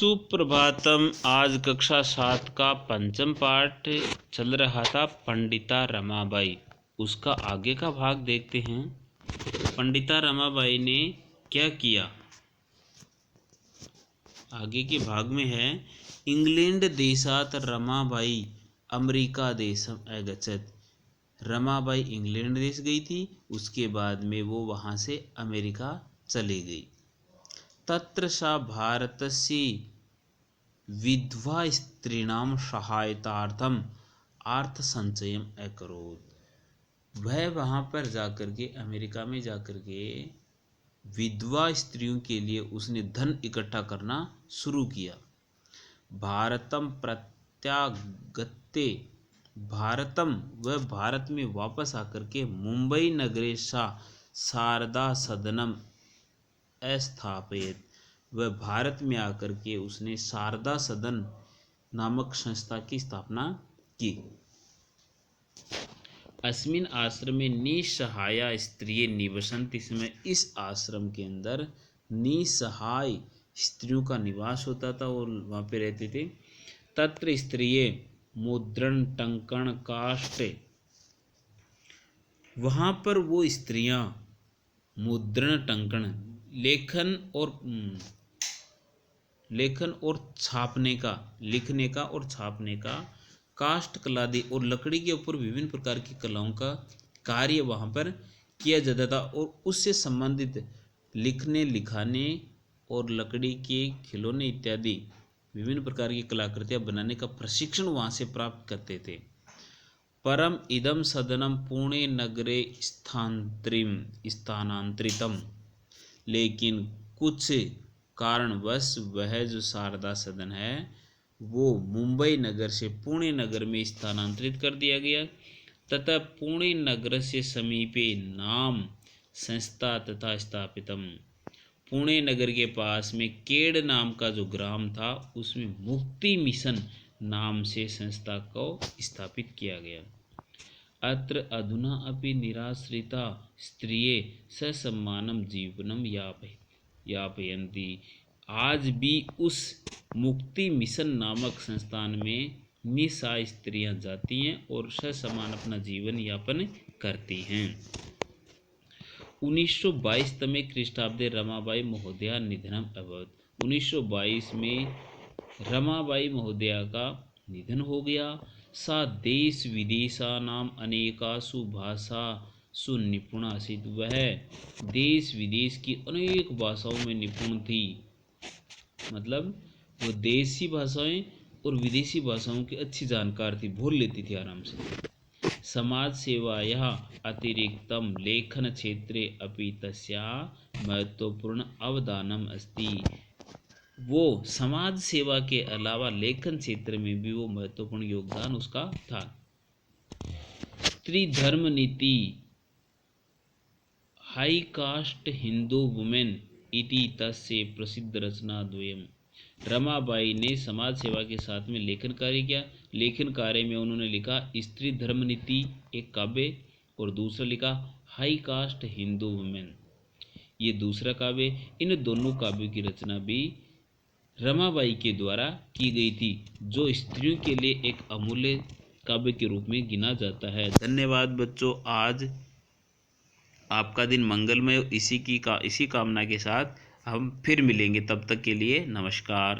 सुप्रभातम। आज कक्षा 7 का पंचम पाठ चल रहा था पंडिता रमाबाई। उसका आगे का भाग देखते हैं। पंडिता रमाबाई ने क्या किया, आगे के भाग में है। इंग्लैंड देशात रमाबाई अमेरिका देशम अगच्छत। रमाबाई इंग्लैंड देश गई थी, उसके बाद में वो वहाँ से अमेरिका चली गई। तत्र सा भारतस्य विधवा स्त्रीणाम सहायतार्थम अर्थसंचयम अकरोत्। वह वहाँ पर जाकर के, अमेरिका में जाकर के विधवा स्त्रियों के लिए उसने धन इकट्ठा करना शुरू किया। भारतम प्रत्यागत्य, भारतम वह भारत में वापस आकर के मुंबई नगरे सा शारदा सदनम स्थापित। वह भारत में आकर के उसने शारदा सदन नामक संस्था की स्थापना की। अस्मिन आश्रमे निसहाया स्त्रिये निवसन्ति। इसमें इस आश्रम के अंदर निसहाय स्त्रियों का निवास होता था और वहाँ पे रहते थे। तत्र स्त्रिये मुद्रण टंकण काष्ठ, वहाँ पर वो स्त्रियाँ मुद्रण टंकण लेखन और छापने का, लिखने का और छापने का, काष्ठ कलादि और लकड़ी के ऊपर विभिन्न प्रकार की कलाओं का कार्य वहाँ पर किया जाता था। और उससे संबंधित लिखने, लिखाने और लकड़ी के खिलौने इत्यादि विभिन्न प्रकार की कलाकृतियाँ बनाने का प्रशिक्षण वहाँ से प्राप्त करते थे। परम इदम सदनम पुणे नगरे स्थानांतरितम, लेकिन कुछ कारणवश वह जो शारदा सदन है वो मुंबई नगर से पुणे नगर में स्थानांतरित कर दिया गया। तथा पुणे नगर से समीपे नाम संस्था तथा स्थापितम, पुणे नगर के पास में केड़ नाम का जो ग्राम था उसमें मुक्ति मिशन नाम से संस्था को स्थापित किया गया। अत्र अधुना अपि निराश्रिता स्त्रिये ससम्मानम जीवनम यापयन्ति। आज भी उस मुक्ति मिशन नामक संस्थान में निसहाय स्त्रियां जाती हैं और ससमान अपना जीवन यापन करती हैं। 1922 तमे ख्रीष्टाब्दे रमाबाई महोदया निधनम अभवत्। 1922 में रमाबाई महोदया का निधन हो गया। सा देश विदेशानाम अनेकासु भाषासु निपुणा आसीत्। वह देश विदेश की अनेक भाषाओं में निपुण थी। मतलब वो देसी भाषाएं और विदेशी भाषाओं की अच्छी जानकार थी, बोल लेती थी आराम से। समाज सेवायाः अतिरिक्तम लेखन क्षेत्रे अपि तस्याः महत्वपूर्ण अवदानम अस्ति। वो समाज सेवा के अलावा लेखन क्षेत्र में भी वो महत्वपूर्ण योगदान उसका था। त्रिधर्म नीति हाई कास्ट हिंदू वुमेन इति तस्य प्रसिद्ध रचना द्वयम्। रमाबाई ने समाज सेवा के साथ में लेखन कार्य किया। लेखन कार्य में उन्होंने लिखा स्त्री धर्म नीति एक काव्य, और दूसरा लिखा हाई कास्ट हिंदू वुमेन, ये दूसरा काव्य। इन दोनों काव्यों की रचना भी रमाबाई के द्वारा की गई थी, जो स्त्रियों के लिए एक अमूल्य काव्य के रूप में गिना जाता है। धन्यवाद बच्चों। आज आपका दिन मंगलमय, इसी कामना के साथ हम फिर मिलेंगे। तब तक के लिए नमस्कार।